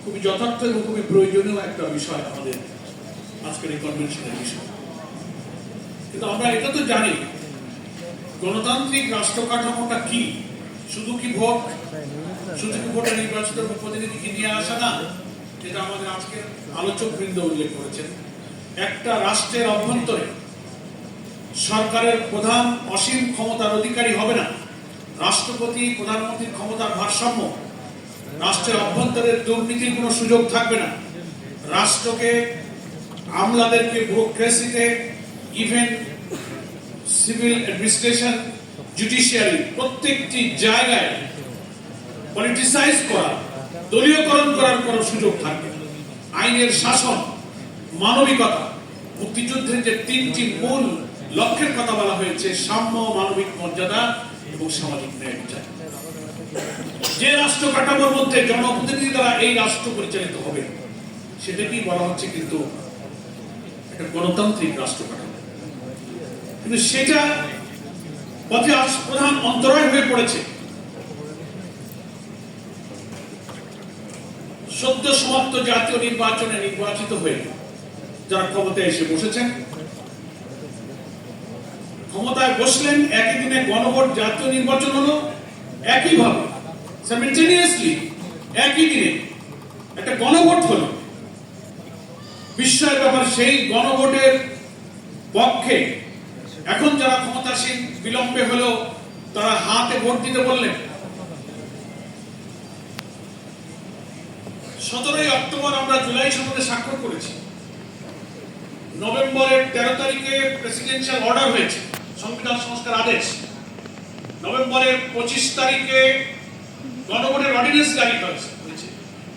খুবই যথার্থ এবং খুবই প্রয়োজনীয় একটা বিষয় আমাদের আজকের এই কনভেনশনের বিষয়। কিন্তু আমরা এটা তো জানি গণতান্ত্রিক রাষ্ট্র কাঠামোটা কি, শুধু কি ভোট, শুধু কি ভোটে নির্বাচিত প্রতিনিধিকে নিয়ে আসা না, যেটা আমাদের আজকের আলোচক বৃন্দ উল্লেখ করেছেন। একটা রাষ্ট্রের অভ্যন্তরে সরকারের প্রধান অসীম ক্ষমতার অধিকারী হবে না। রাষ্ট্রপতি প্রধানমন্ত্রীর ক্ষমতার ভারসাম্য, রাষ্ট্রের অভ্যন্তরের দুর্নীতির কোনো সুযোগ থাকবে না। রাষ্ট্রকে আমলাদেরকে ব্যুরোক্রেসিতে, ইভেন সিভিল অ্যাডমিনিস্ট্রেশন, জুডিশিয়ারি প্রত্যেকটি জায়গায় পলিটিসাইজ করা, দলীয়করণ করার কোনো সুযোগ থাকবে না। আইনের শাসন, মানবিকতা, মুক্তিযুদ্ধের যে তিনটি মূল লক্ষ্যের কথা বলা হয়েছে, সাম্য, মানবিক মর্যাদা এবং সামাজিক ন্যায় বিচার। যে রাষ্ট্র কাঠামোর মধ্যে জনপ্রতিনিধি দ্বারা এই রাষ্ট্র পরিচালিত হবে সেটাকেই বলা হচ্ছে কিন্তু একটা গণতান্ত্রিক রাষ্ট্র কাঠামো। কিন্তু সেটা পথে প্রধান অন্তরায় হয়ে পড়েছে সদ্য সমাপ্ত জাতীয় নির্বাচনে নির্বাচিত হয়ে যারা ক্ষমতায় এসে বসেছেন। ক্ষমতায় বসলেন, একই দিনে গণভোট, জাতীয় নির্বাচন হলো, একইভাবে সাইমেলটেনিয়াসলি একই দিনে একটা গণভোট হলো। বিস্ময়ের ব্যাপার, সেই গণভোটের পক্ষে এখন যারা ক্ষমতাসীন বিলম্বে হলেও তারা হাতে ভোট দিতে বললেন। 17ই অক্টোবর আমরা জুলাই সনদে স্বাক্ষর করেছি। নভেম্বরের 13 তারিখে প্রেসিডেন্সিয়াল অর্ডার হয়েছে, সংবিধান সংস্কার আদেশ। নভেম্বরের 25 তারিখে গণভোটের অর্ডিন্যান্স জারি হয়েছে।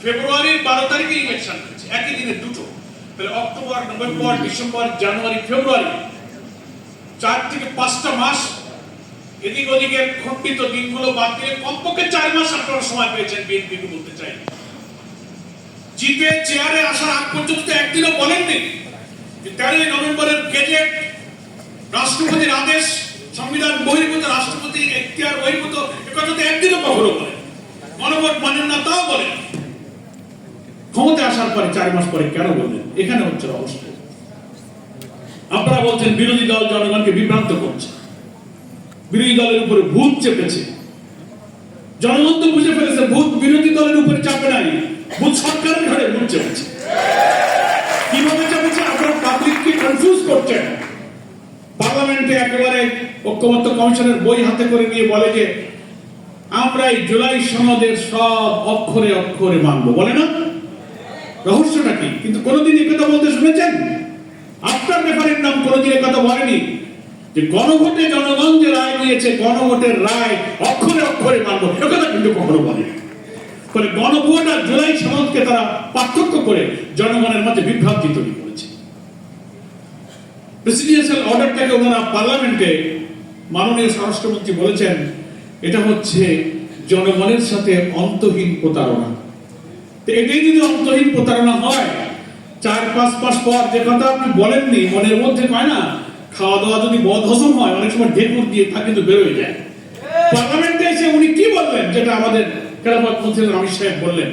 ফেব্রুয়ারির 12 তারিখে ইলেকশন হয়েছে, একই দিনে দুটো। তাহলে অক্টোবর, নভেম্বর, ডিসেম্বর, জানুয়ারি, ফেব্রুয়ারি 4 থেকে 5টা মাস এদিক ওদিকে খণ্ডিত দিনগুলো বাদ দিয়ে কমপক্ষে 4 মাস আপনারা সময় পেয়েছেন বিএনপি কে বলতে চাই। জিতে চেয়ারে আসার আগ পর্যন্ত একদিনও বলেননি যে 13 নভেম্বরের গেজেট, রাষ্ট্রপতির আদেশ, সংবিধান বহির্ভূত, রাষ্ট্রপতি এখতিয়ার বহির্ভূত, একথা তো একদিনও কখনো বলেন। গণভোট মানেন না তাও বলেন। ক্ষমতায় আসার পরে 4 মাস পরে কেন বললেন? এখানে হচ্ছে রহস্য। আপনারা বলছেন বিরোধী দল জনগণকে বিভ্রান্ত করছে, বিরোধী দলের উপরে ভূত চেপেছে। জনগণ তো বুঝে ফেলেছে ভূত বিরোধী দলের উপরে চাপে নাই, ভূত সরকারের ঘরে ভূত চেপেছে। কিভাবে চেপেছে? আপনারা পাবলিককে কনফিউজ করছেন। পার্লামেন্টে একেবারে ঐক্যমত্য কমিশনের বই হাতে করে নিয়ে বলে যে আমরা এই জুলাই সনদের সব অক্ষরে অক্ষরে মানবো, বলে না? রহস্যটা কি? কিন্তু কোনোদিন এই কথা বলতে শুনেছেন? আপনার রেফারেন্ডাম কোনোদিন এই কথা বলেনি যে গণভোটে জনগণ যে রায় দিয়েছে, গণভোটের রায় অক্ষরে অক্ষরে মানবো, এ কথা কিন্তু কখনো বলেনি। ফলে গণভোট আর জুলাই সনদকে তারা পার্থক্য করে জনগণের মাঝে বিভ্রান্তি তৈরি করেছে। প্রেসিডেন্সিয়াল অর্ডারটাকে ওনারা পার্লামেন্টে মাননীয় স্বরাষ্ট্রমন্ত্রী বলেছেন এটা হচ্ছে জনগণের সাথে অন্তহীন প্রতারণা। এটাই যদি অন্তহীন প্রতারণা হয়, 4-5 মাস পর যে কথা আপনি বলেননি, মনের মধ্যে কয় না, খাওয়া দাওয়া যদি বদহজম হয় অনেক সময় ঢেকুর দিয়ে তা কিন্তু বেরোয় যায়। পার্লামেন্টে এসে উনি কি বললেন যেটা আমাদের খেলাফত মন্ত্রী আমির সাহেব বললেন।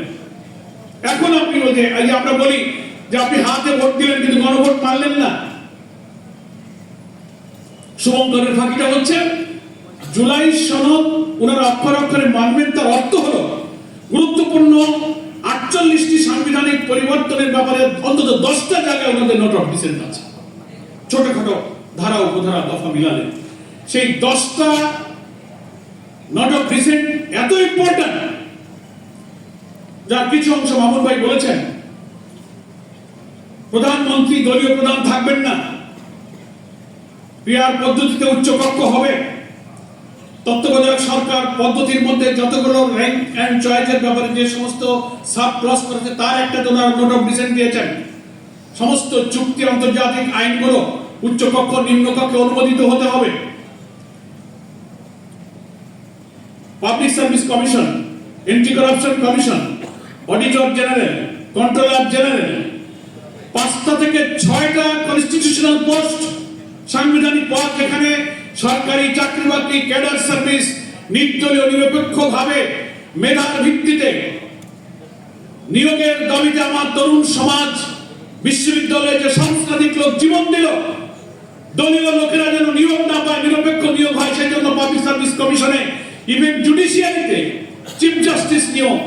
এখন আপনি বলছেন, আমরা বলি যে আপনি হাতে ভোট দিলেন কিন্তু গণভোট মানলেন না। শুভঙ্করের ফাঁকিটা হচ্ছে জুলাই সনদ ওনারা অক্ষরে অক্ষরে মানবেন, তার অর্থ হলো গুরুত্বপূর্ণ 48টি সাংবিধানিক পরিবর্তনের ব্যাপারে অন্তত 10টা জায়গায় ওনাদের নোট অফ ডিসেন্ট আছে। ছোটখাটো ধারা উপধারা দফা মিলালে সেই 10টা নোট অফ ডিসেন্ট এত ইম্পর্টেন্ট, যার কিছু অংশ মামুন ভাই বলেছেন প্রধানমন্ত্রী দলীয় প্রধান থাকবেন না, পিআর পদ্ধতিতে উচ্চকক্ষ হবে, তত্ত্বাবধায়ক সরকার পদ্ধতির মধ্যে যতগুলো র্যাঙ্ক এন্ড চয়েসের ব্যাপারে যে সমস্ত সাব ক্লজ করেছে তার একটা নোট অফ ডিসেন্ট দিয়েছেন। সমস্ত চুক্তি, আন্তর্জাতিক আইনগুলো উচ্চকক্ষ নিম্নকক্ষে অনুমোদিত হতে হবে। Public service commission, anti corruption commission, auditor general, controller general, 5টা থেকে 6টা কনস্টিটিউশনাল পোস্ট, সাংবিধানিক পদ, যেখানে সরকারি চাকরি বাকরি, ক্যাডার সার্ভিস নির্দলীয় নিরপেক্ষভাবে মেধার ভিত্তিতে নিয়োগের দাবিতে আমার তরুণ সমাজ বিশ্ববিদ্যালয়ে যে সাংস্কৃতিক লোক জীবন দিল, দলীয় লোকেরা যেন নিয়োগ না পায়, নিরপেক্ষ নিয়োগ হয়, সেই জন্য পাবলিক সার্ভিস কমিশনে, ইভেন জুডিশিয়ারিতে চিফ জাস্টিস নিয়োগ,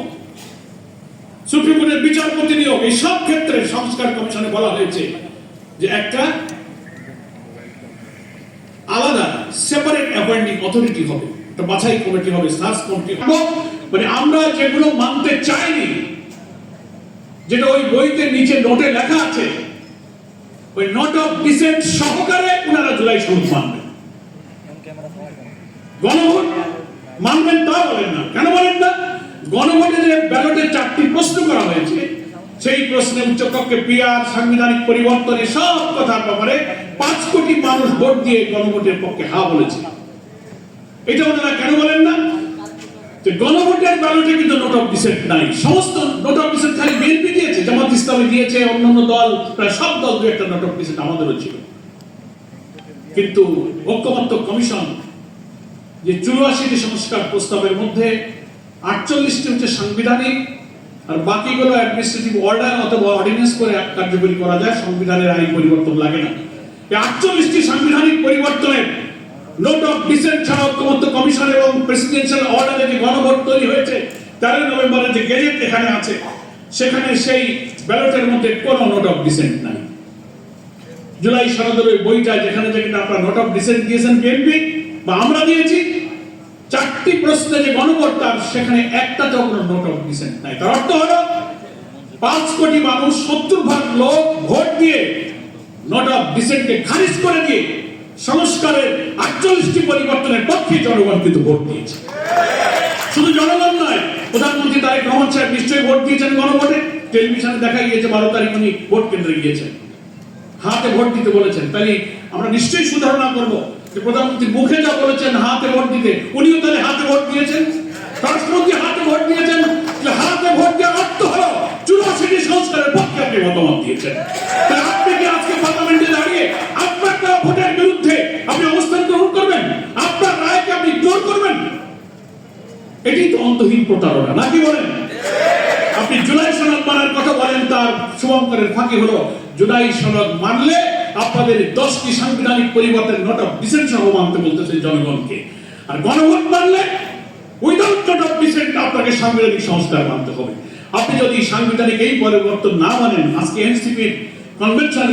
সুপ্রিম কোর্টের বিচারপতি নিয়োগ, এই সব ক্ষেত্রে সংস্কার কমিশনে বলা হয়েছে যে একটা আলাদা সেপারেট অ্যাপয়েন্টিং অথরিটি হবে, একটা বাছাই কমিটি হবে, সার্চ কমিটি হবে। মানে আমরা যেগুলো মানতে চাইনি, যেটা ওই বইতে নিচে নোটে লেখা আছে, ওই নোট অফ ডিসেন্ট সহকারে ওনারা জুলাই সনদ মানবেন। গণভোট মানবেন তা বলেন না। কেন বলেন না? গণভোটে যে ব্যালটে 4টি প্রশ্ন করা হয়েছে, সেই প্রশ্নে উচ্চকক্ষে পিআর, সাংবিধানিক পরিবর্তনে সব কথার ব্যাপারে 5 কোটি মানুষ ভোট দিয়ে গণভোটের পক্ষে হ্যাঁ বলেছে। এটা ওনারা কেন বলেন না? যে গণভোটের ব্যালটে কিন্তু নোট অফ ডিসেন্ট নাই। সমস্ত নোট অফ ডিসেন্ট খালি বিএনপি দিয়েছে, জামাত ইসলামী দিয়েছে, অন্যান্য দল, প্রায় সব দল দু একটা নোট অফ ডিসেন্ট আমাদেরও ছিল। কিন্তু ঐক্যমত্য কমিশন যে 84টি সংস্কার প্রস্তাবের মধ্যে 48টি হচ্ছে সাংবিধানিক, আর বাকিগুলো অ্যাডমিনিস্ট্রেটিভ অর্ডার অথবা অর্ডিন্যান্স করে কার্যকরী করা যায়, সংবিধানের আইন পরিবর্তন লাগে না। এই 48টি সাংবিধানিক পরিবর্তনের নোট অফ ডিসেন্ট ছাড়া ঐক্যমত্য কমিশন এবং প্রেসিডেন্সিয়াল অর্ডারে যে গণভোট তৈরি হয়েছে 13 নভেম্বরের যে গেজেট এখানে আছে, সেখানে সেই ব্যালটের মধ্যে কোনো নোট অফ ডিসেন্ট নাই। জুলাই সনদের ওই বইটা যেখানে যেখানে আপনারা নোট অফ ডিসেন্ট দিয়েছেন বিএনপি বা আমরা দিয়েছি, 4টি প্রশ্নে যে গণভোট তার সেখানে একটাতেও কোনো নোট অফ ডিসেন্ট নাই। তার অর্থ হলো 5 কোটি মানুষ 70% লোক ভোট দিয়ে নোট অফ ডিসেন্টকে খারিজ করে দিয়ে সংস্কারের 48টি পরিবর্তনের পক্ষে জনগণ কিন্তু ভোট দিয়েছে। শুধু জনগণ নয়, প্রধানমন্ত্রী তারেক রহমান সাহেব নিশ্চয়ই ভোট দিয়েছেন গণভোটে। টেলিভিশনে দেখা গিয়েছে 12 তারিখ উনি ভোট কেন্দ্রে গিয়েছেন, হাতে ভোট দিতে বলেছেন। তাই আমরা নিশ্চয়ই সুধারণা করব যে প্রধানমন্ত্রী মুখে যা বলেছেন হাতে ভোট দিতে, উনিও তাহলে হাতে ভোট দিয়েছেন। রাষ্ট্রপতি হাতে ভোট দিয়েছেন। হাতে ভোট দেওয়ার অর্থ হলো 84টি সংস্কারের পক্ষে আপনি মতামত দিয়েছেন। তাই আপনি কি আজকে পার্লামেন্টে দাঁড়িয়ে আপনার ভোটের বিরুদ্ধে আপনি অবস্থান গ্রহণ করবেন? আপনার রায়কে আপনি ইগনোর করবেন? এটি তো অন্তহীন প্রতারণা, নাকি বলেন? আপনি জুলাই সনদ মানার কথা বলেন, তার শুভঙ্করের ফাঁকি হলো জুলাই সনদ মানলে আপনাদের 10টি সাংবিধানিক পরিবর্তনের নোট অফ ডিসেন্ট সহ মানতে বলতেছে জনগণকে, আর গণভোট মানলে উইদাউট নোট অফ ডিসেন্ট আপনাকে সাংবিধানিক সংস্কার মানতে হবে। আপনি যদি সাংবিধানিক এই পরিবর্তন না মানেন, আজকে এনসিপির কনভেনশন